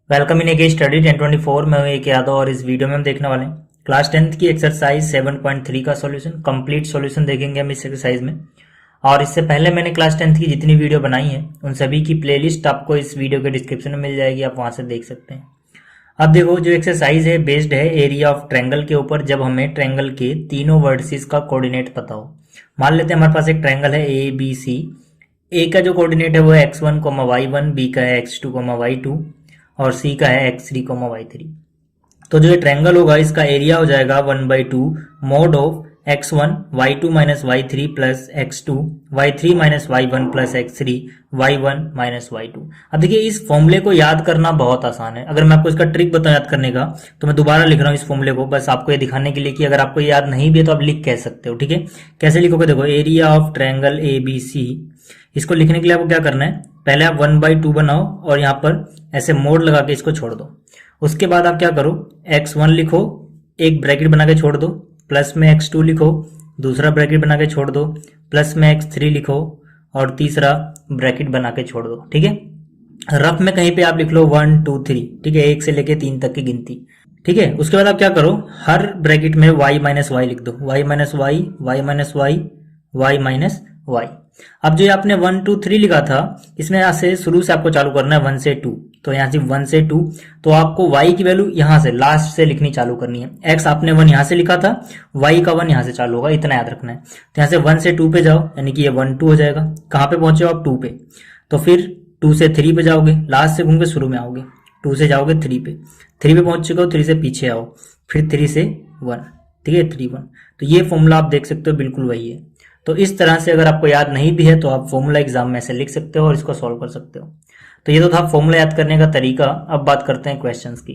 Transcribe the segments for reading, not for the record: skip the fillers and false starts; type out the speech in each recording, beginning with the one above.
Welcome in AK study 1024 में हूं एक यादव और इस वीडियो में हम देखने वाले हैं क्लास 10th की एक्सरसाइज 7.3 का सॉल्यूशन कंप्लीट सॉल्यूशन देखेंगे हम इस एक्सरसाइज में। और इससे पहले मैंने क्लास 10th की जितनी वीडियो बनाई है उन सभी की प्लेलिस्ट आपको इस वीडियो के डिस्क्रिप्शन में मिल जाएगी, आप वहां से देख सकते हैं। अब देखो, जो एक्सरसाइज है बेस्ड है एरिया ऑफ ट्रायंगल के ऊपर, जब हमें ट्रायंगल के तीनों वर्टिसेस का कोऑर्डिनेट पता हो। मान लेते हैं हमारे पास एक ट्रायंगल है ए बी सी। ए का जो कोऑर्डिनेट है वो है x1, y1, बी का है x2, y2 और सी का है x3, y3। तो जो ये ट्रायंगल होगा इसका एरिया हो जाएगा 1/2 mode of x1 y2 minus y3 plus x2 y3 minus y1 plus x3 y1 minus y2। अब देखिए, इस फॉर्मूले को याद करना बहुत आसान है। अगर मैं आपको इसका ट्रिक बताऊं याद करने का, तो मैं दोबारा लिख रहा हूं इस फॉर्मूले को, बस आपको ये दिखाने के लिए कि अगर आपको याद नहीं भी है तो आप लिख कह सकते हो। ठीक है, कैसे लिखोगे? देखो, area of triangle A B C, इसको लिखने के लिए आपको क्या करना है, पहले आप 1/2 बनाओ और यहाँ पर ऐसे मोड लगा के इसको छोड़ दो। उसके बाद आप क्या करो, x1 लिखो, एक ब्रैकेट बना के छोड़ दो, प्लस में x2 लिखो, दूसरा ब्रैकेट बना के छोड़ दो, प्लस में x3 लिखो और तीसरा ब्रैकेट बना के छोड़ दो। ठीक है, रफ में कहीं पे आप लिख लो 1 2 3। ठीक है, 1 से लेके 3 तक की गिनती। ठीक है, उसके बाद आप क्या करो, हर ब्रैकेट में y माइनस वाई लिख दो, y minus y, y minus y, y minus y. अब जो आपने 1 2 3 लिखा था, इसमें यहाँ से शुरू से आपको चालू करना है 1 से 2। तो यहाँ से 1 से 2, तो आपको y की वैल्यू यहाँ से लास्ट से लिखनी चालू करनी है। x आपने 1 यहाँ से लिखा था, y का 1 यहाँ से चालू होगा, इतना याद रखना है। तो यहाँ से 1 से 2 पे जाओ, यानी कि ये 1 2 हो जाएगा। कहाँ पे पहुंचे हो आप? 2 पे। तो फिर 2 से 3 पे जाओगे, लास्ट से घूम के शुरू में आओगे, 2 से जाओगे 3 पे, 3 पे पहुंच चुके हो, 3 से पीछे आओ, फिर 3 से 1। ठीक है, 3 1। तो ये फॉर्मूला आप देख सकते हो, बिल्कुल वही है। तो इस तरह से अगर आपको याद नहीं भी है तो आप फॉर्मूला एग्जाम में ऐसे लिख सकते हो और इसको सॉल्व कर सकते हो। तो ये तो था फॉर्मूला याद करने का तरीका। अब बात करते हैं क्वेश्चंस की।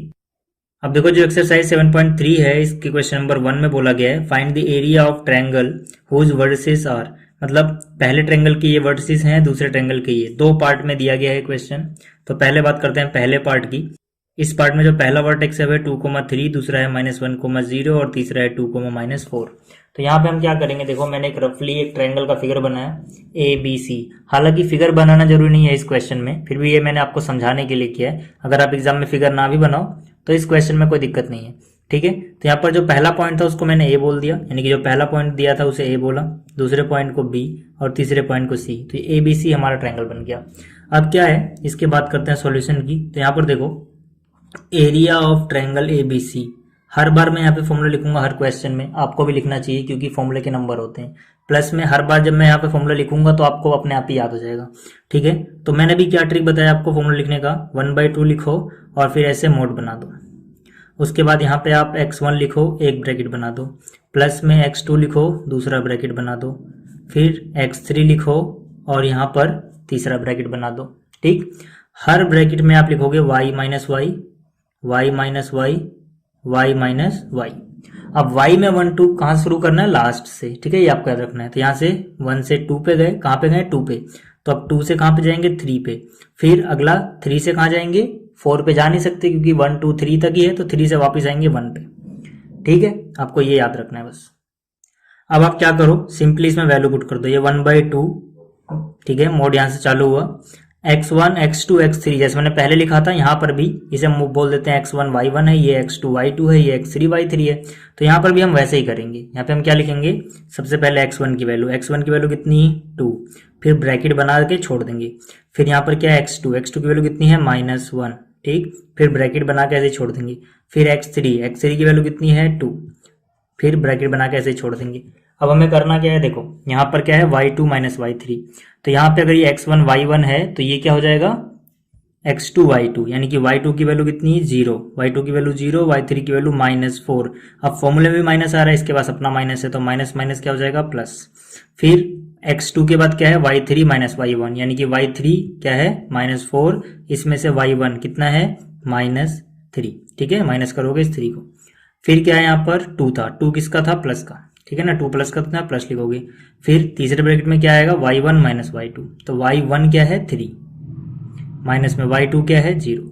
अब देखो, जो एक्सरसाइज 7.3 है, इसके क्वेश्चन नंबर 1 में बोला गया है find the area of triangle whose vertices are. मतलब पहले ट्रायंगल के ये वर्टिसेस हैं, दूसरे ट्रायंगल के ये, दो पार्ट में दिया गया है क्वेश्चन। तो पहले बात करते हैं पहले पार्ट की। इस पार्ट में जो पहला वर्टेक्स है 2,3, दूसरा है -1,0 और तीसरा है 2,-4। तो यहाँ पे हम क्या करेंगे, देखो मैंने एक रफली एक ट्रायंगल का फिगर बनाया ए बी सी। हालांकि फिगर बनाना जरूरी नहीं है इस क्वेश्चन में, फिर भी ये मैंने आपको समझाने के लिए किया है। अगर आप एग्जाम में फिगर ना भी बनाओ तो इस क्वेश्चन में कोई दिक्कत नहीं है। ठीक है, तो यहाँ पर जो पहला पॉइंट था उसको मैंने ए बोल दिया, यानी कि जो पहला पॉइंट दिया था उसे ए बोला, दूसरे पॉइंट को बी और तीसरे पॉइंट को सी। तो ए बी सी हमारा ट्रायंगल बन गया। अब क्या है, इसके बात करते हैं सॉल्यूशन की। तो यहाँ पर देखो, area of triangle A B C, हर बार मैं यहाँ पे फॉर्मूला लिखूंगा, हर क्वेश्चन में आपको भी लिखना चाहिए क्योंकि फॉर्मूले के नंबर होते हैं। प्लस में हर बार जब मैं यहाँ पे फॉर्मूला लिखूंगा तो आपको अपने आप ही याद हो जाएगा। ठीक है, तो मैंने भी क्या ट्रिक बताया आपको फॉर्मूला लिखने का, 1/2 लिखो और फिर ऐसे मोड बना दो। उसके बाद यहाँ पे आप x1 लिखो, एक ब्रैकेट बना दो, प्लस में x2 लिखो, दूसरा ब्रैकेट बना दो, फिर x3 लिखो और यहाँ पर तीसरा ब्रैकेट बना दो। ठीक, हर ब्रैकेट में आप लिखोगे y minus y, y minus y, y minus y. अब y में 1 2 कहाँ शुरू करना है? लास्ट से। ठीक है, ये आपको याद रखना है। तो यहाँ से 1 से 2 पे गए, कहाँ पे गए? 2 पे। तो अब 2 से कहाँ पे जाएंगे? 3 पे। फिर अगला 3 से कहाँ जाएंगे? 4 पे जा नहीं सकते क्योंकि 1 2 3 तक ही है, तो 3 से वापस आएंगे 1 पे। ठीक है, आपको ये याद रखना है बस। अब आप क्या करो, सिंपली इसमें वैल्यू पुट कर दो, ये 1/2। ठीक है, मोड यहाँ से चालू हुआ, x1 x2 x3 जैसे मैंने पहले लिखा था, यहाँ पर भी इसे हम बोल देते हैं x1 y1 है, ये x2 y2 है, ये x3 y3 है। तो यहाँ पर भी हम वैसे ही करेंगे। यहाँ पे हम क्या लिखेंगे, सबसे पहले x1 की वैल्यू, x1 की वैल्यू कितनी? 2। फिर ब्रैकेट बना के छोड़ देंगे। फिर यहाँ पर क्या है? x2 की वैल्यू कितनी है? -1। ठीक, फिर ब्रैकेट बना के ऐसे छोड़ देंगे। फिर x3 की वैल्यू कितनी है? 2। फिर ब्रैकेट बना के ऐसे छोड़ देंगे। अब हमें करना क्या है, देखो यहाँ पर क्या है, y2 माइनस y3। तो यहाँ पे अगर ये x1 y1 है तो ये क्या हो जाएगा, x2 y2, यानी कि y2 की वैल्यू कितनी? 0, y2 की वैल्यू 0, y3 की वैल्यू -4। अब फॉर्मूले में भी माइनस आ रहा है, इसके पास अपना माइनस है, तो माइनस माइनस क्या हो जाएगा? प्लस। फिर x2 के बाद क्या है? y3 माइनस y1, यानी कि y3 क्या है? -4, इसमें से y1 कितना है? -3। ठीक है, माइनस करोगे इस 3 को। फिर क्या है, यहाँ पर 2 था, 2 किसका था? प्लस का। ठीक है ना, 2 प्लस का कितना? प्लस लिखोगे। फिर तीसरे ब्रैकेट में क्या आएगा? y1 minus y2। तो y1 क्या है? 3, माइनस में y2 क्या है? 0।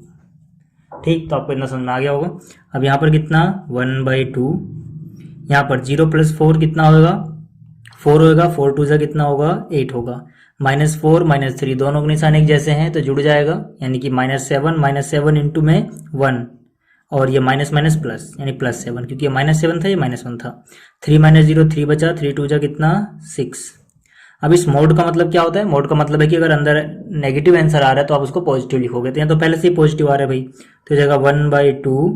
ठीक, तो आपको इतना समझ में आ गया होगा। अब यहाँ पर कितना? 1/2, यहाँ पर 0 + 4 कितना होगा? 4 होगा, 4 2 कितना होगा? 8 होगा। -4 -3 दोनों के निशान एक जैसे हैं तो जुड़ जाएगा, यानी कि -7 इंटू में 1 और ये माइनस माइनस प्लस यानी +7, क्योंकि ये -7 था ये -1 था। 3 - 0 3 बचा, 3 2 जा कितना 6। अब इस मोड का मतलब क्या होता है? मोड का मतलब है कि अगर अंदर नेगेटिव आंसर आ रहा है तो आप उसको पॉजिटिव लिखोगे, तो यहाँ तो पहले से ही पॉजिटिव आ रहा है भाई, तो जगह 1/2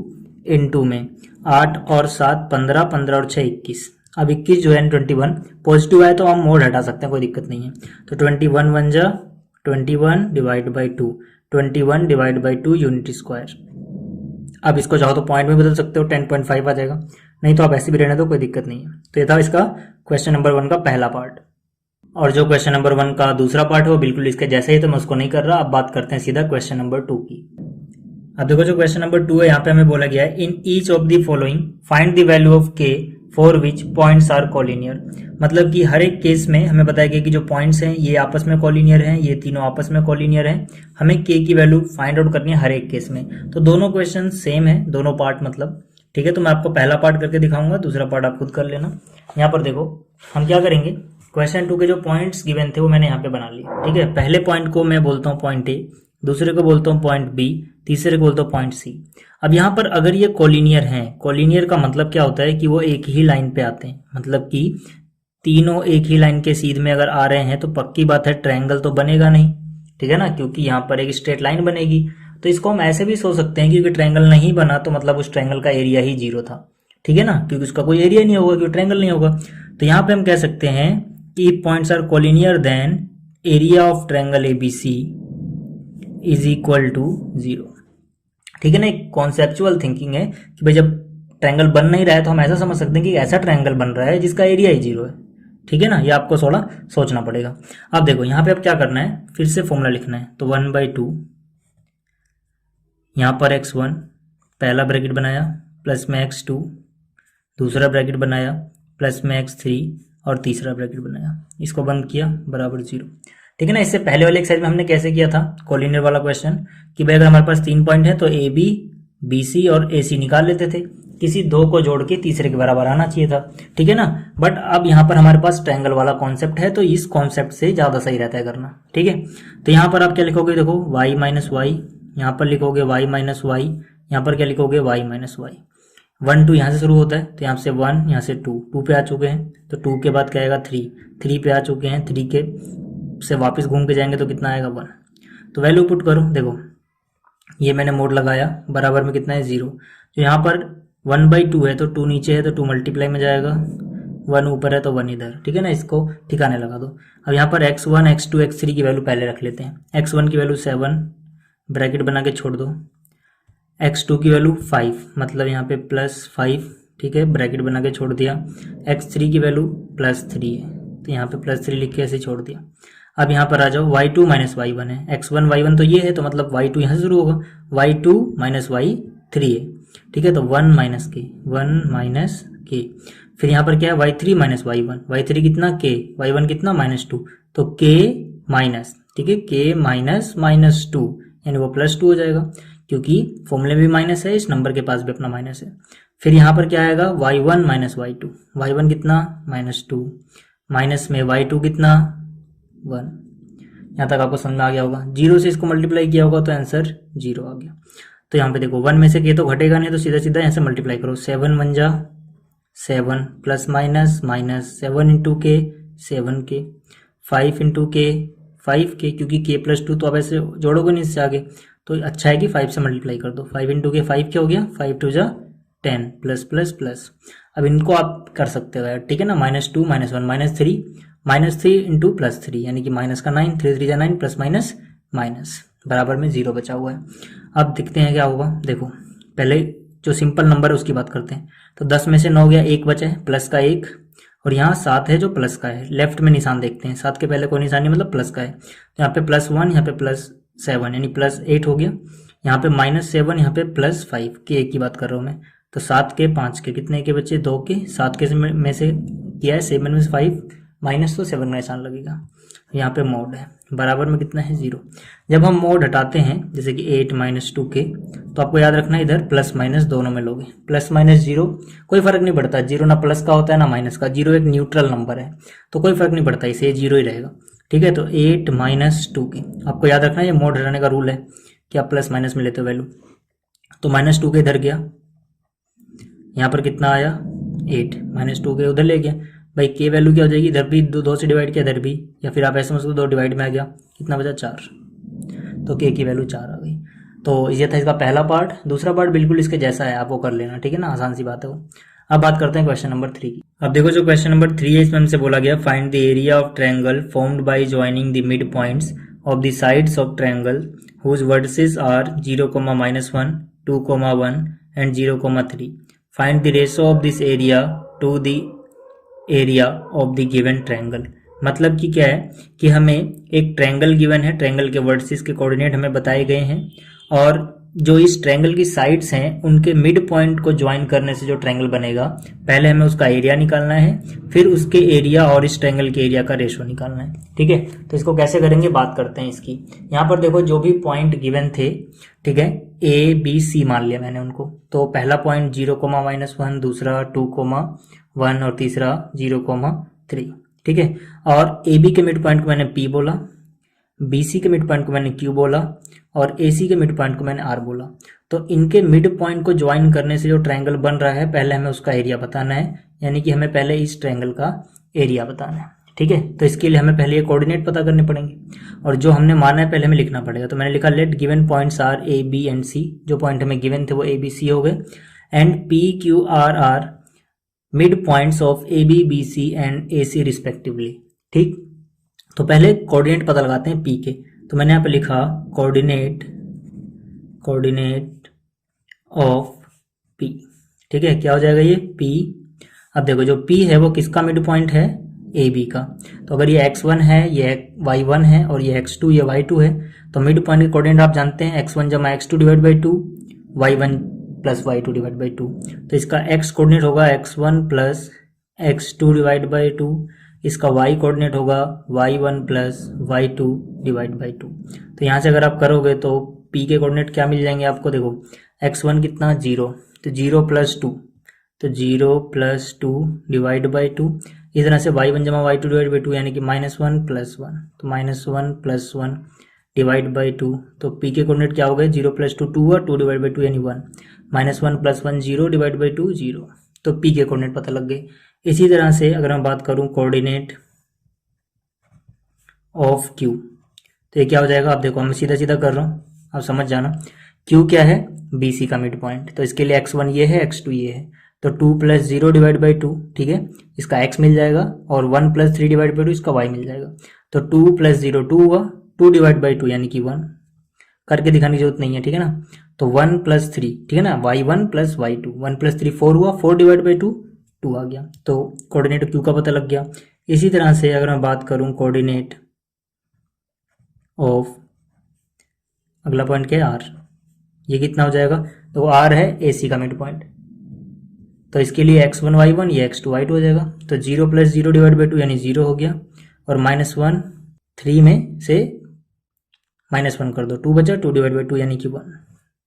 इंटू में 8 और 7 15, 15 और 6 21। अब 21 जो है 21 पॉजिटिव आए तो हम मोड हटा सकते हैं, कोई दिक्कत नहीं है। तो 21 1 जा 21 divide by 2, 21 divide by 2 unit square. अब इसको चाहो तो पॉइंट में बदल सकते हो, 10.5 आ जाएगा, नहीं तो आप ऐसे भी रहने दो, कोई दिक्कत नहीं है। तो ये था इसका क्वेश्चन नंबर 1 का पहला पार्ट। और जो क्वेश्चन नंबर 1 का दूसरा पार्ट है वो बिल्कुल इसके जैसे ही, तो मैं उसको नहीं कर रहा। अब बात करते हैं सीधा क्वेश्चन नंबर 2 की। अब देखो जो क्वेश्चन नंबर 2 है यहाँ पे हमें बोला गया है in each of the following find the value of k for which points are collinear. मतलब कि हर एक केस में हमें बताया गया कि जो पॉइंट्स हैं ये आपस में कॉलिनियर हैं, ये तीनों आपस में कॉलिनियर हैं, हमें के की वैल्यू फाइंड आउट करनी है हर एक केस में। तो दोनों क्वेश्चन सेम है, दोनों पार्ट मतलब, ठीक है। तो मैं आपको पहला पार्ट करके दिखाऊंगा, दूसरा पार्ट आप खुद कर लेना। यहाँ पर देखो हम क्या करेंगे, क्वेश्चन 2 के जो पॉइंट्स गिवन थे वो मैंने यहाँ पे बना लिए, ठीक है। पहले पॉइंट को मैं बोलता हूँ पॉइंट ए, दूसरे को बोलता हूँ पॉइंट बी, तीसरे को बोलता हूँ पॉइंट सी। अब यहाँ पर अगर ये कॉलिनियर हैं, कॉलिनियर का मतलब क्या होता है कि वो एक ही लाइन पे आते हैं, मतलब कि तीनों एक ही लाइन के सीध में अगर आ रहे हैं तो पक्की बात है ट्रायंगल तो बनेगा नहीं, ठीक है ना, क्योंकि यहाँ पर एक स्ट्रेट लाइन बनेगी। तो इसको हम ऐसे भी सोच सकते हैं क्योंकि ट्रायंगल नहीं बना तो मतलब उस ट्रायंगल का एरिया ही 0 था, ठीक है ना, क्योंकि उसका कोई एरिया नहीं होगा क्योंकि ट्रायंगल नहीं होगा। तो यहाँ पे हम कह सकते हैं कि points are collinear then area of triangle ABC is equal to 0, ठीक है ना। एक कॉन्सेप्चुअल थिंकिंग है कि भाई जब ट्रायंगल बन नहीं रहा है तो हम ऐसा समझ सकते हैं कि ऐसा ट्रायंगल बन रहा है जिसका एरिया ही 0 है, ठीक है ना। ये आपको थोड़ा सोचना पड़ेगा। अब देखो यहाँ पे अब क्या करना है, फिर से फॉर्मूला लिखना है। तो 1/2 यहाँ पर x1 पहला ब्रैकेट बनाया प्लस में x2 दूसरा ब्रैकेट बनाया प्लस में x3 और तीसरा ब्रैकेट बनाया, इसको बंद किया बराबर 0, ठीक है ना। इससे पहले वाले एक्सरसाइज में हमने कैसे किया था कॉलिनियर वाला क्वेश्चन कि भाई अगर हमारे पास 3 पॉइंट है तो AB BC और AC निकाल लेते थे, किसी दो को जोड़ के तीसरे के बराबर आना चाहिए था, ठीक है ना। बट अब यहाँ पर हमारे पास ट्रायंगल वाला कॉन्सेप्ट है तो इस कॉन्सेप्ट से ज्यादा सही रहता है करना, ठीक है। तो यहाँ पर आप क्या लिखोगे, देखो y - y, यहाँ पर लिखोगे y - y, यहाँ पर क्या लिखोगे y - y। 1 2 यहाँ से शुरू होता है तो यहाँ से 1, यहाँ से 2 पे आ चुके हैं, तो 2 के बाद क्या आएगा 3 पे आ चुके हैं, 3 के से वापस घूम के जाएंगे तो कितना आएगा 1। तो वैल्यू पुट करो, देखो ये मैंने मोड लगाया, बराबर में कितना है 0। तो यहाँ पर 1/2 है तो 2 नीचे है तो 2 मल्टीप्लाई में जाएगा, 1 ऊपर है तो 1 इधर, ठीक है ना। इसको ठिकाने लगा दो। अब यहाँ पर x1 x2 x3 की वैल्यू पहले रख लेते हैं। x1 की वैल्यू 7 ब्रैकेट बना के छोड़ दो, x2 की वैल्यू 5 मतलब यहाँ पे +5, ठीक है, ब्रैकेट बना के छोड़ दिया। x3 की वैल्यू +3 है तो यहाँ पे +3 लिख के ऐसे छोड़ दिया। अब यहाँ पर आ जाओ y2 - y1 है, x1 y1 तो ये है तो मतलब y2 यहाँ से शुरू होगा, y2 - y3 है, ठीक है। तो 1 - k, फिर यहाँ पर क्या है y3 - y1, y3 कितना k, y1 कितना -2, तो k माइनस, ठीक है, k -2 यानी वो +2 हो जाएगा क्योंकि फॉर्मूले में भी माइनस है, इस नंबर के पास भी अपना माइनस है। फिर यहाँ पर क्या आएगा y1 - y2, y1 कितना -2 माइनस में y2 कितना 1। यहाँ तक आपको समझ में आ गया होगा। 0 से इसको मल्टीप्लाई किया होगा तो आंसर 0 आ गया। तो यहाँ पे देखो 1 में से k तो घटेगा नहीं तो सीधा सीधा यहाँ से मल्टीप्लाई करो, 7 1 जा 7 प्लस माइनस माइनस 7 इंटू के 7k, 5 इंटू के 5k, क्योंकि k +2 तो आप ऐसे जोड़ोगे नहीं इससे आगे, तो अच्छा है कि 5 से मल्टीप्लाई कर दो। 5 इंटू के 5 क्या हो गया, 5 2 जा 10 प्लस प्लस प्लस। अब इनको आप कर सकते हो, ठीक है ना, -2 -1 -3 इंटू +3 यानी कि माइनस का 9, 3 3 जा 9 प्लस माइनस माइनस बराबर में 0 बचा हुआ है। अब देखते हैं क्या होगा। देखो पहले जो सिंपल नंबर है उसकी बात करते हैं। तो 10 में से 9 गया, 1 बचा है, प्लस का 1, और यहाँ 7 है जो प्लस का है। लेफ्ट में निशान देखते हैं, 7 के पहले कोई निशान नहीं मतलब प्लस का है, तो यहाँ पे +1 यहाँ पे +7 यानी +8 हो गया। यहाँ पे -7 यहाँ पे +5 के एक की बात कर रहा हूँ मैं। तो 7 के 5 के कितने के बच्चे 2 के, 7 के में से किया है 7 में से 5 माइनस तो 7 का निशान लगेगा। यहाँ पे मोड है, बराबर में कितना है 0। जब हम मोड हटाते हैं जैसे कि 8 - 2k, तो आपको याद रखना है इधर प्लस माइनस दोनों में लोगे, प्लस माइनस 0 कोई फर्क नहीं पड़ता, 0 ना प्लस का होता है ना माइनस का, 0 एक न्यूट्रल नंबर है तो कोई फर्क नहीं पड़ता, इसे 0 ही रहेगा। ठीक है। तो 8 माइनस 2 के, आपको याद रखना ये मोड हटाने का रूल है कि आप प्लस माइनस में लेते हो वैल्यू। तो माइनस 2 के इधर गया, यहाँ पर कितना आया 8, माइनस 2 के उधर ले गया भाई, के वैल्यू क्या हो जाएगी, इधर भी 2 से डिवाइड किया, इधर भी, या फिर आप ऐसे समझ सकते 2 डिवाइड में आ गया, कितना बचा 4, तो के की वैल्यू 4 आ गई। तो ये था इसका पहला पार्ट। दूसरा पार्ट बिल्कुल इसके जैसा है, आप वो कर लेना, ठीक है ना, आसान सी बात है वो। अब बात करते हैं क्वेश्चन नंबर 3 की। अब देखो जो क्वेश्चन नंबर 3 है इसमें हमसे बोला गया find the area of triangle formed by joining the mid points of the sides of triangle whose vertices are 0, -1, 2, 1 and 0, 3। Find the ratio of this area to the area of the given triangle. मतलब कि क्या है कि हमें एक triangle given है, triangle के vertices के कोऑर्डिनेट हमें बताए गए हैं, और जो इस ट्रायंगल की साइड्स हैं उनके मिड पॉइंट को ज्वाइन करने से जो ट्रायंगल बनेगा, पहले हमें उसका एरिया निकालना है, फिर उसके एरिया और इस ट्रायंगल के एरिया का रेशो निकालना है। ठीक है, तो इसको कैसे करेंगे बात करते हैं इसकी। यहाँ पर देखो जो भी पॉइंट गिवन थे, ठीक है, ए बी सी मान लिया मैंने उनको। तो पहला पॉइंट 0, -1, दूसरा 2, 1 और तीसरा 0, 3। ठीक है, और ए बी के मिड पॉइंट को मैंने पी बोला, बी सी के मिड पॉइंट को मैंने क्यू बोला, और ए सी के मिड पॉइंट को मैंने आर बोला। तो इनके मिड पॉइंट को ज्वाइन करने से जो ट्रायंगल बन रहा है, पहले हमें उसका एरिया बताना है, यानी कि हमें पहले इस ट्रायंगल का एरिया बताना है। ठीक है, तो इसके लिए हमें पहले ये कोऑर्डिनेट पता करने पड़ेंगे, और जो हमने माना है पहले हमें लिखना पड़ेगा। तो मैंने लिखा let given points are A B and C, जो पॉइंट हमें गिवन थे वो ए बी सी हो गए, and P Q R mid points of A B B C and A C respectively. ठीक, तो पहले कोऑर्डिनेट पता लगाते हैं पी के। तो मैंने यहाँ पे लिखा कोऑर्डिनेट ऑफ पी। ठीक है, क्या हो जाएगा ये पी। अब देखो जो पी है वो किसका मिड पॉइंट है, ए बी का। तो अगर ये x1 है, ये y1 है, और ये x2 ये y2 है, तो मिड पॉइंट के कोऑर्डिनेट आप जानते हैं x1 जमा x2 divide by 2, y1 plus y2 divide by 2। तो इसका x कोऑर्डिनेट होगा x1 plus x2 divide by 2, इसका y कोऑर्डिनेट होगा y1 plus y2 divide by 2। तो यहाँ से अगर आप करोगे तो p के कोऑर्डिनेट क्या मिल जाएंगे आपको, देखो x1 कितना 0, तो 0 प्लस 2, तो 0 प्लस 2 डिवाइड बाई 2। इस तरह से y1 जमा y2 डिवाइड बाई 2 यानी कि -1 प्लस 1, तो -1 प्लस 1 डिवाइड बाई 2। तो p के कोऑर्डिनेट क्या हो गए, 0 प्लस 2 2 हुआ, 2 डिवाइड बाई 2 यानी 1, -1 प्लस 1 0 डिवाइड बाई 2 0। तो p के कोऑर्डिनेट पता लग गए। इसी तरह से अगर मैं बात करूं कोऑर्डिनेट ऑफ q, तो ये क्या हो जाएगा, आप देखो मैं सीधा सीधा कर रहा हूँ, आप समझ जाना। q क्या है, bc का मिड पॉइंट। तो इसके लिए x1 ये है, x2 ये है, तो 2 प्लस 0 डिवाइड बाई 2, ठीक है, इसका x मिल जाएगा, और 1 प्लस 3 डिवाइड बाई 2 इसका y मिल जाएगा। तो 2 प्लस 0 2 हुआ, 2 डिवाइड बाई 2 यानी कि 1, करके दिखाने की जरूरत नहीं है, ठीक है ना। तो 1 प्लस 3, ठीक है ना, y1 प्लस y2, 1 प्लस 3 4 हुआ, 4 डिवाइड बाई 2 2 आ गया। तो कोऑर्डिनेट q का पता लग गया। इसी तरह से अगर मैं बात करूं कोऑर्डिनेट ऑफ अगला पॉइंट क्या है r, ये कितना हो जाएगा, तो r है ac का मिड पॉइंट। तो इसके लिए x1 y1 ये x2 y2 हो जाएगा। तो 0 प्लस 0 डिवाइड बाई 2 यानी 0 हो गया, और -1 3 में से -1 कर दो, 2 बचा, 2 डिवाइड बाई 2 यानी कि 1।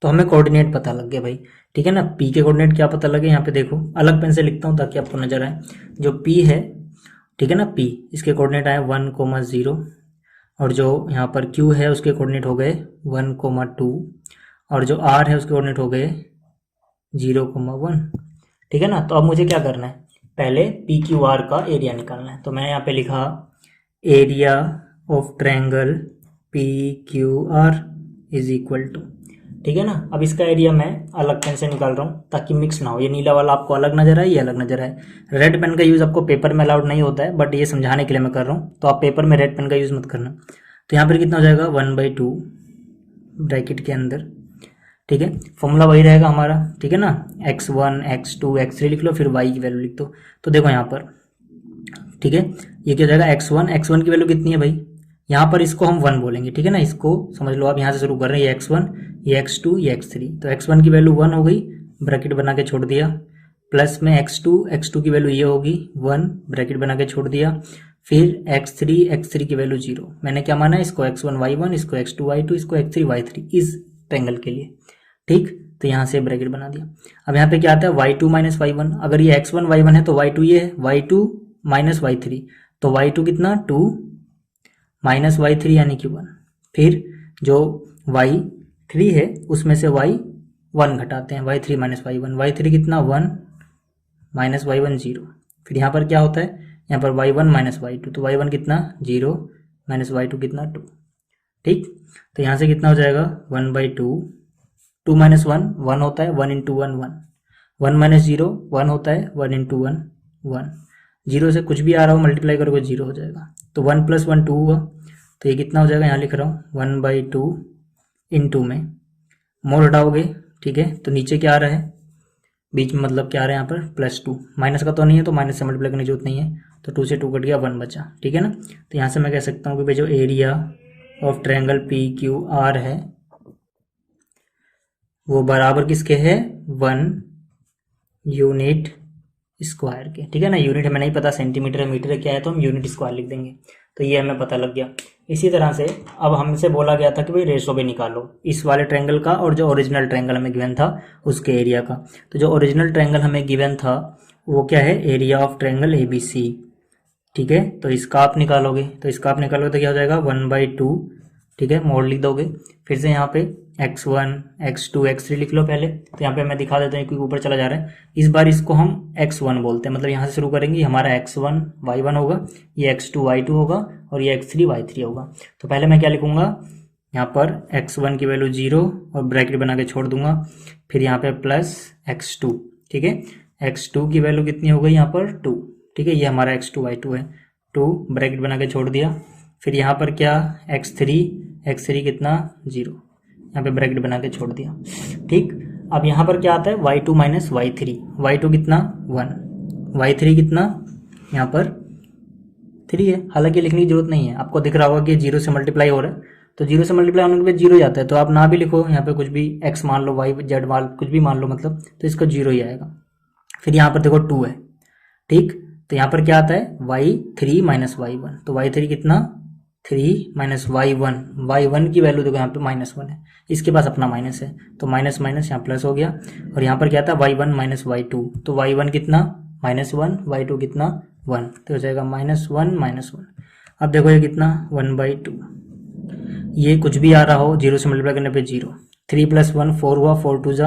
तो हमें कोऑर्डिनेट पता लग गया भाई, ठीक है ना। p के कोऑर्डिनेट क्या पता लगे, यहाँ पे देखो अलग पेन से लिखता हूँ ताकि आपको नजर आए। जो p है, ठीक है ना, p इसके कोऑर्डिनेट आए 1, 0, और जो यहाँ पर q है उसके कोऑर्डिनेट हो गए 1, 2, और जो r है उसके कोऑर्डिनेट हो गए 0, 1। ठीक है ना। तो अब मुझे क्या करना है, पहले पी क्यू आर का एरिया निकालना है। तो मैंने यहाँ पे लिखा area of triangle P Q R is equal to, ठीक है ना। अब इसका एरिया मैं अलग पेन से निकाल रहा हूँ ताकि मिक्स ना हो, ये नीला वाला आपको अलग नजर आए, ये अलग नजर आए। रेड पेन का यूज आपको पेपर में अलाउड नहीं होता है, बट ये समझाने के लिए मैं कर रहा हूँ, तो आप पेपर में रेड पेन का यूज मत करना। तो यहाँ पर कितना हो जाएगा 1/2 ब्रैकेट के अंदर, ठीक है, फॉर्मूला वही रहेगा हमारा, ठीक है ना, x1 x2 x3 लिख लो, फिर y की वैल्यू लिख दो। तो देखो यहाँ पर, ठीक है, ये क्या हो जाएगा x1 की वैल्यू कितनी है भाई, यहाँ पर इसको हम 1 बोलेंगे, ठीक है ना, इसको समझ लो। आप यहाँ से शुरू कर रहे हैं, ये x1 ये x2 ये x3, तो x1 की वैल्यू 1 हो गई, ब्रैकेट बना के छोड़ दिया, प्लस में x2 की वैल्यू ये होगी 1, ब्रैकेट बना के छोड़ दिया, फिर x3 की वैल्यू 0। मैंने क्या माना, इसको x1 y1, इसको x2 y2, इसको x3 y3 इस ट्रायंगल के लिए, ठीक। तो यहाँ से ब्रैकेट बना दिया। अब यहाँ पे क्या आता है y2 माइनस y1, अगर ये x1 y1 है तो y2 ये है, y2 माइनस y3, तो y2 कितना 2 -y3 यानी कि 1। फिर जो y3 है उसमें से y1 घटाते हैं, y3 माइनस y1, y3 कितना 1 माइनस y1 0। फिर यहाँ पर क्या होता है, यहाँ पर y1 माइनस y2, तो y1 कितना 0 माइनस y2 कितना 2। ठीक, तो यहाँ से कितना हो जाएगा 1/2, 2 माइनस 1 1 होता है, 1 इंटू 1 1, 1 माइनस 0 1 होता है, 1 इंटू 1 1, 0 से कुछ भी आ रहा हो मल्टीप्लाई करोगे 0 हो जाएगा, तो 1 प्लस 1 2 हुआ, तो ये कितना हो जाएगा, यहाँ लिख रहा हूँ 1/2 इंटू में मोड हटाओगे, ठीक है, तो नीचे क्या आ रहा है, बीच में मतलब क्या आ रहा है यहाँ पर +2, माइनस का तो नहीं है तो माइनस से मल्टीप्लाई करने की जरूरत नहीं है, तो 2 से 2 कट गया, 1 बचा, ठीक है ना। तो यहाँ से मैं कह सकता हूँ कि भाई जो एरिया ऑफ ट्रायंगल PQR है वो बराबर किसके है, 1 यूनिट स्क्वायर के, ठीक है ना। यूनिट हमें नहीं पता सेंटीमीटर है मीटर है क्या है, तो हम यूनिट स्क्वायर लिख देंगे, तो ये हमें पता लग गया। इसी तरह से अब हमसे बोला गया था कि भाई रेशो भी निकालो इस वाले ट्रायंगल का और जो ओरिजिनल ट्रायंगल हमें गिवन था उसके एरिया का। तो जो ओरिजिनल ट्रायंगल हमें गिवन था वो क्या है, एरिया ऑफ ट्रायंगल ABC, ठीक है। तो इसका आप निकालोगे, तो इसका आप निकालोगे तो क्या हो जाएगा 1/2, ठीक है, मोड लिख दोगे। फिर से यहाँ पे x1 x2 x3 लिख लो पहले, तो यहाँ पे मैं दिखा देता हूँ क्योंकि ऊपर चला जा रहा है। इस बार इसको हम x1 बोलते हैं, मतलब यहाँ से शुरू करेंगे, हमारा x1 y1 होगा, ये x2 y2 होगा और ये x3 y3 होगा। तो पहले मैं क्या लिखूंगा, यहाँ पर x1 की वैल्यू 0 और ब्रैकेट बना के छोड़ दूंगा, फिर यहाँ पे प्लस x2, ठीक है, x2 की वैल्यू कितनी हो गई यहाँ पर 2, ठीक है, ये हमारा x2 y2 है, 2 ब्रैकेट बना के छोड़ दिया। फिर यहाँ पर क्या x3 कितना 0, यहाँ पे ब्रैकेट बना के छोड़ दिया, ठीक। अब यहाँ पर क्या आता है y2 माइनस y2 कितना 1, y3 कितना यहाँ पर 3 है, हालांकि लिखने की जरूरत नहीं है, आपको दिख रहा होगा कि 0 से मल्टीप्लाई हो रहा है, तो 0 से मल्टीप्लाई होने के बाद 0 जाता है, तो आप ना भी लिखो, यहाँ पे कुछ भी x मान लो, y z मान कुछ भी मान लो, मतलब तो इसका 0 ही आएगा। फिर यहाँ पर देखो 2 है, ठीक, तो यहाँ पर क्या आता है y3 माइनस y1, तो y3 कितना 3 माइनस y1 की वैल्यू देखो यहाँ पे -1 है, इसके पास अपना माइनस है, तो माइनस माइनस यहाँ प्लस हो गया। और यहाँ पर क्या था y1 माइनस y2, तो y1 कितना -1, y2 कितना 1, तो हो जाएगा -1 अब देखो ये कितना 1/2, ये कुछ भी आ रहा हो 0 से मल्टीप्लाई करने पे 0, 3 + 1 4 हुआ, 4 2 =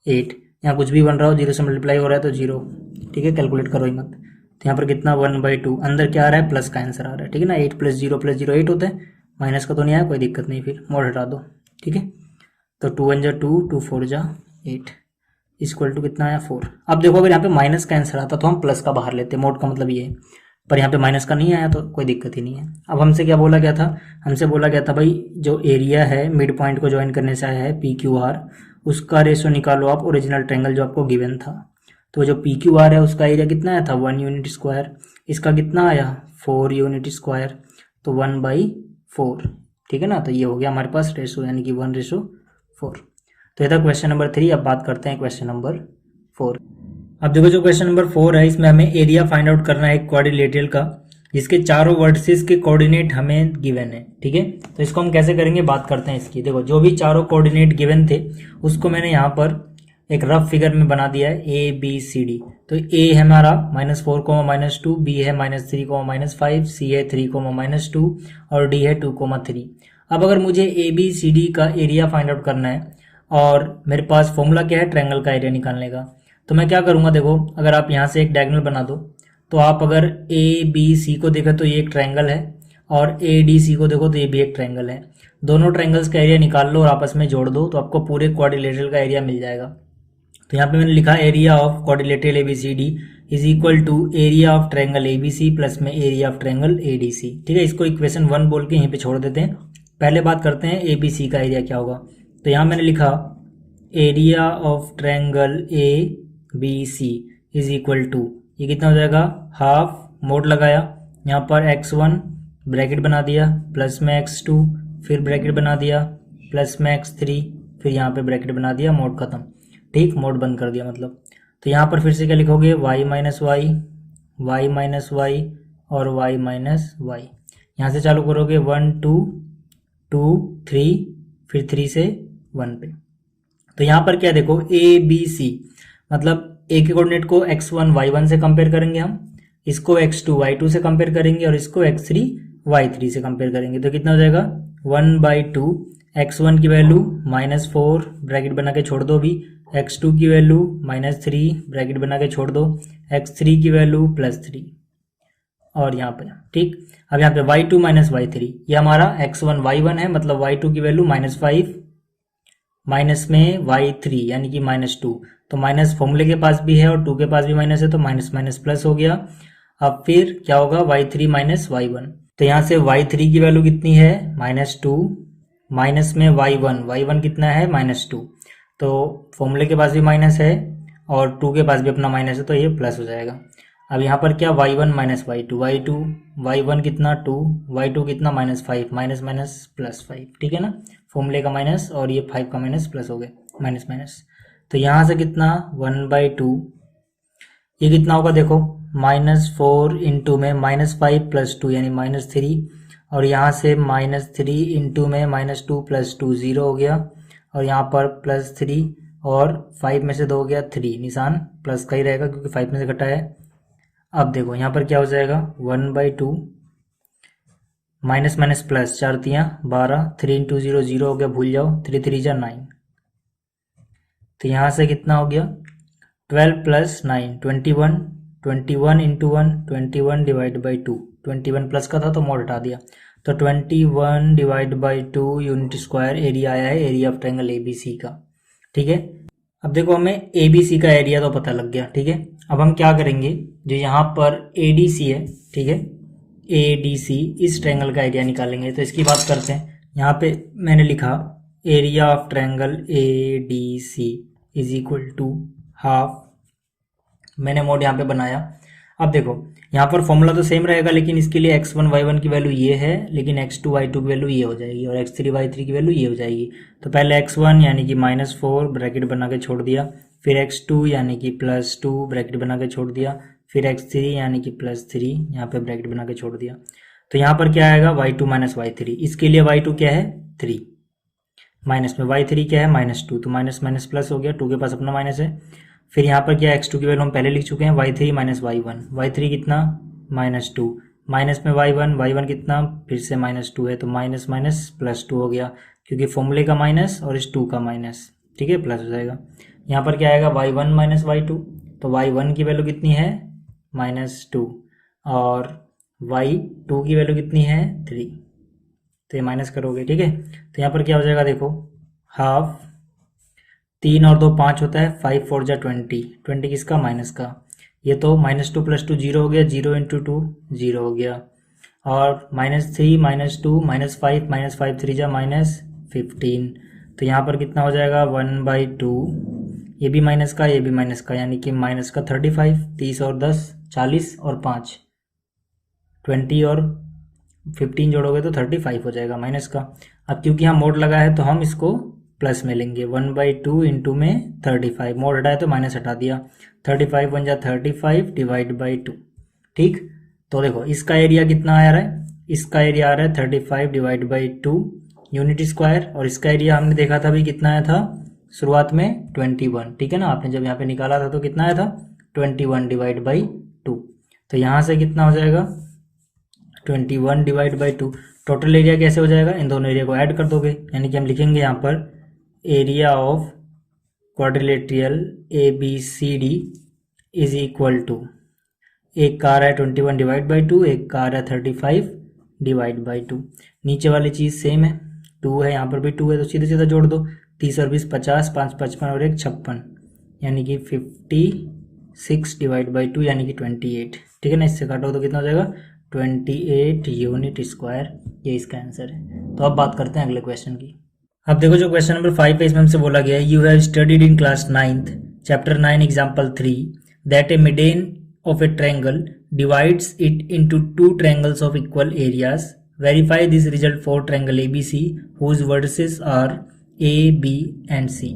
8, यहाँ कुछ भी बन रहा हो 0 से मल्टीप्लाई हो रहा है तो 0, ठीक है, कैलकुलेट करो ही मत। तो यहाँ पर कितना 1/2, अंदर क्या आ रहा है प्लस का आंसर आ रहा है, ठीक है ना, 8 + 0 + 0 8 होता है, माइनस का तो नहीं आया, कोई दिक्कत नहीं, फिर मोड हटा दो, ठीक है। तो 2 1 = 2, 2 4 = 8 इक्वल टू कितना आया 4। अब देखो अगर यहाँ पे माइनस का आंसर आता तो हम प्लस का बाहर लेते, मोड का मतलब ये है, पर यहाँ पे माइनस का नहीं आया तो कोई दिक्कत ही नहीं है। अब हमसे क्या बोला गया था, हमसे बोला गया था भाई जो एरिया है मिड पॉइंट को ज्वाइन करने से आया है PQR, उसका रेशो निकालो आप ओरिजिनल ट्रायंगल जो आपको गिवन था। तो जो PQR है उसका एरिया कितना आया था 1 यूनिट स्क्वायर, इसका कितना आया 4 यूनिट स्क्वायर, तो 1/4, ठीक है ना। तो ये हो गया हमारे पास रेशो, यानी कि 1/4। तो ये था क्वेश्चन नंबर 3। अब बात करते हैं क्वेश्चन नंबर 4। अब देखो जो क्वेश्चन नंबर 4 है इसमें हमें एरिया फाइंड आउट करना है एक क्वाड्रिलेटरल का, जिसके चारों वर्टिसेस के कोऑर्डिनेट हमें गिवन है, ठीक है। तो इसको हम कैसे करेंगे बात करते हैं इसकी। देखो जो भी चारों कोऑर्डिनेट गिवन थे उसको मैंने यहाँ पर एक रफ फिगर में बना दिया है ABCD। तो A है हमारा -4, -2, B है -3, -5, C है 3, -2 और D है 2, 3। अब अगर मुझे ABCD का एरिया फाइंड आउट करना है और मेरे पास फॉर्मूला क्या है ट्रायंगल का एरिया निकालने का, तो मैं क्या करूंगा, देखो अगर आप यहाँ से एक डायगोनल बना दो तो आप अगर ABC को देखो तो ये एक ट्रायंगल है और ADC को देखो तो ये भी एक ट्रायंगल है, दोनों ट्रायंगल्स का एरिया निकाल लो और आपस में जोड़ दो तो आपको पूरे क्वाड्रिलेटरल का एरिया मिल जाएगा। तो यहाँ पे मैंने लिखा area of quadrilateral ABCD is equal to area of triangle ABC plus में एरिया ऑफ ट्रायंगल ADC, ठीक है। इसको इक्वेशन 1 बोल के यहीं पे छोड़ देते हैं। पहले बात करते हैं ABC का एरिया क्या होगा। तो यहाँ मैंने लिखा area of triangle ABC is equal to, ये कितना हो जाएगा हाफ, मोड लगाया, यहाँ पर x1 ब्रैकेट बना दिया प्लस में x2, फिर ब्रैकेट बना दिया प्लस में x3, फिर यहाँ पे ब्रैकेट बना दिया, मोड खत्म, ठीक, मोड बंद कर दिया मतलब। तो यहाँ पर फिर से क्या लिखोगे y minus y, y minus y और y माइनस वाई। यहाँ से चालू करोगे 1 2 2 3, फिर 3 से 1 पे। तो यहाँ पर क्या देखो ABC, मतलब A के कोऑर्डिनेट को x1 y1 से कंपेयर करेंगे हम, इसको x2 y2 से कंपेयर करेंगे और इसको x3 y3 से कंपेयर करेंगे तो कितना हो जाएगा 1/2 x1 की वैल्यू -4 ब्रैकेट बना के छोड़ दो, भी x2 की वैल्यू -3 ब्रैकेट बना के छोड़ दो, x3 की वैल्यू +3 और यहाँ पे ठीक। अब यहाँ पे y2 - y3 ये हमारा x1 y1 है, मतलब y2 की वैल्यू -5 माइनस में y3 यानी कि -2, तो माइनस फॉर्मूले के पास भी है और 2 के पास भी माइनस है तो माइनस माइनस प्लस हो गया। अब फिर क्या होगा y3 - y1, तो यहाँ से y3 की वैल्यू कितनी है -2 माइनस में y1 कितना है -2, तो फॉर्मूले के पास भी माइनस है और 2 के पास भी अपना माइनस है तो ये प्लस हो जाएगा। अब यहाँ पर क्या y1 - y2 y1 कितना 2 y2 कितना -5 माइनस माइनस +5, ठीक है ना, फॉर्मूले का माइनस और ये 5 का माइनस प्लस हो गए माइनस माइनस, तो यहाँ से कितना 1/2 ये कितना होगा देखो -4 इंटू में -5 + 2 यानी -3 और यहाँ से -3 इंटू में -2 + 2 0 हो गया और यहाँ पर +3 और 5 में से 2 हो गया 3, निशान प्लस का ही रहेगा क्योंकि 5 में से घटा है। अब देखो यहाँ पर क्या हो जाएगा 1/2 माइनस माइनस प्लस 4 तियाँ 12 3 इंटू 0 0 हो गया, भूल जाओ 3 3 जा 9, तो यहाँ से कितना हो गया 12 + 9 21 21 इंटू 1 21 डिवाइड बाई 2 21 प्लस का था तो मोड हटा दिया, तो 21 divide by 2 unit square area आया है, एरिया ऑफ ट्रायंगल ABC का, ठीक है। अब देखो हमें ABC का एरिया तो पता लग गया, ठीक है। अब हम क्या करेंगे, जो यहाँ पर ADC है, ठीक है, ADC इस ट्रायंगल का एरिया निकालेंगे, तो इसकी बात करते हैं। यहाँ पे मैंने लिखा area of triangle ADC is equal to half, मैंने मोड यहाँ पे बनाया। अब देखो यहाँ पर फॉर्मूला तो सेम रहेगा, लेकिन इसके लिए x1 y1 की वैल्यू ये है, लेकिन x2 y2 की वैल्यू ये हो जाएगी और x3 y3 की वैल्यू ये हो जाएगी। तो पहले x1 यानी कि -4 ब्रैकेट बना के छोड़ दिया, फिर x2 यानी कि +2 ब्रैकेट बना के छोड़ दिया, फिर x3 यानी कि +3 यहाँ पे ब्रैकेट बना के छोड़ दिया। तो यहाँ पर क्या आएगा y2 - y3, इसके लिए y2 क्या है 3, माइनस में y3 क्या है -2, तो माइनस माइनस प्लस हो गया, 2 के पास अपना माइनस है। फिर यहाँ पर क्या x2 की वैल्यू हम पहले लिख चुके हैं y3 - y1, y3 कितना -2 माइनस में y1 कितना फिर से -2 है, तो माइनस माइनस +2 हो गया क्योंकि फॉर्मूले का माइनस और इस 2 का माइनस, ठीक है, प्लस हो जाएगा। यहाँ पर क्या आएगा y1 - y2, तो y1 की वैल्यू कितनी है -2 और y2 की वैल्यू कितनी है 3, तो ये माइनस करोगे, ठीक है। तो यहाँ पर क्या हो जाएगा देखो हाफ, 3 और 2 5 होता है, 5 4 जा 20, 20 किसका माइनस का, ये तो -2 + 2 0 हो गया, 0 × 2 0 हो गया, और -3 -2 -5 5 3 जा -15, तो यहाँ पर कितना हो जाएगा 1/2, ये भी माइनस का ये भी माइनस का, यानी कि माइनस का 35, 30 और 10 40 और 5 20 और 15 जोड़ोगे तो 35 हो जाएगा माइनस का। अब क्योंकि यहाँ मोड लगा है तो हम इसको प्लस में लेंगे, 1/2 इंटू में 35, मोड हटाया तो माइनस हटा दिया, 35 बन जा 35 डिवाइड बाई 2, ठीक। तो देखो इसका एरिया कितना आ रहा है, इसका एरिया आ रहा है 35 डिवाइड बाई 2 यूनिट स्क्वायर, और इसका एरिया हमने देखा था भी कितना आया था शुरुआत में 21, ठीक है ना, आपने जब यहाँ पे निकाला था तो कितना आया था 21 डिवाइड बाई 2, तो यहाँ से कितना हो जाएगा 21 डिवाइड बाई 2। टोटल एरिया कैसे हो जाएगा, इन दोनों एरिया को ऐड कर दोगे, यानी कि हम लिखेंगे यहाँ पर area of quadrilateral ABCD is equal to, एक का आ रहा है 21 डिवाइड बाई 2, एक का आ रहा है 35 डिवाइड बाई 2, नीचे वाली चीज़ सेम है, 2 है यहाँ पर भी 2 है, तो सीधे सीधा जोड़ दो, 30 और 20 50, 5 55 और 1 56, यानी कि 56 डिवाइड बाई 2 यानी कि 28, ठीक है ना, इससे काटो तो कितना हो जाएगा 28 यूनिट स्क्वायर, ये इसका आंसर है। तो अब बात करते हैं अगले क्वेश्चन की। अब देखो जो क्वेश्चन नंबर 5 है इसमें हमसे बोला गया है, you have studied in class 9th chapter 9 example 3 that a median of a triangle divides it into 2 triangles of equal areas, verify this result for triangle ABC whose vertices are A, B and C।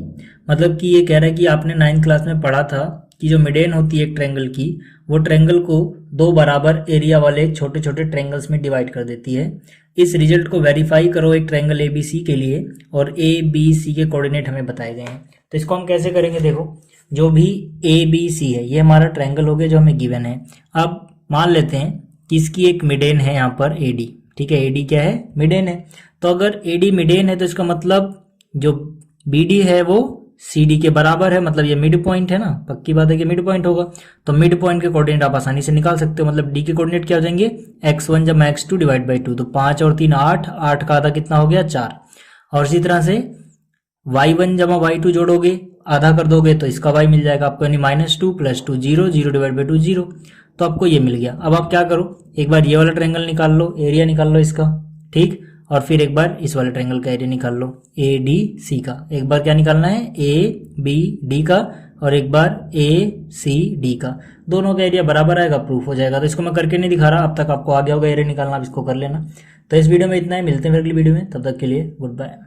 मतलब कि ये कह रहा है कि आपने 9th class में पढ़ा था कि जो मिडेन होती है एक ट्रायंगल की, वो ट्रायंगल को 2 बराबर एरिया वाले छोटे छोटे ट्रायंगल्स में डिवाइड कर देती है। इस रिजल्ट को वेरीफाई करो एक ट्रायंगल ABC के लिए, और ABC के कोऑर्डिनेट हमें बताए गए हैं। तो इसको हम कैसे करेंगे, देखो जो भी ABC है ये हमारा ट्रायंगल हो गया जो हमें गिवन है। अब मान लेते हैं कि इसकी एक मिडेन है यहाँ पर AD, ठीक है, AD क्या है, मिडेन है। तो अगर AD मिडेन है तो इसका मतलब जो BD है वो CD के बराबर है, मतलब ये मिड पॉइंट है ना, पक्की बात है कि मिड पॉइंट होगा। तो मिड पॉइंट के कोऑर्डिनेट आप आसानी से निकाल सकते हो, मतलब D के कोऑर्डिनेट क्या हो जाएंगे, x1 जमा x2 डिवाइड बाई 2, तो 5 और 3 8, 8 का आधा कितना हो गया 4। और इसी तरह से y1 जमा y2 जोड़ोगे, आधा कर दोगे तो इसका y मिल जाएगा आपको, यानी -2 + 2 0, 0 डिवाइड बाई 2 0। तो आपको ये मिल गया। अब आप क्या करो, एक बार ये वाला ट्रायंगल निकाल लो, एरिया निकाल लो इसका, ठीक, और फिर एक बार इस वाले ट्रायंगल का एरिया निकाल लो, ADC का। एक बार क्या निकालना है, ABD का, और एक बार ACD का। दोनों का एरिया बराबर आएगा, प्रूफ हो जाएगा। तो इसको मैं करके नहीं दिखा रहा, अब तक आपको आ गया होगा एरिया निकालना, अब इसको कर लेना। तो इस वीडियो में इतना ही, मिलते हैं फिर अगली वीडियो में, तब तक के लिए गुड बाय।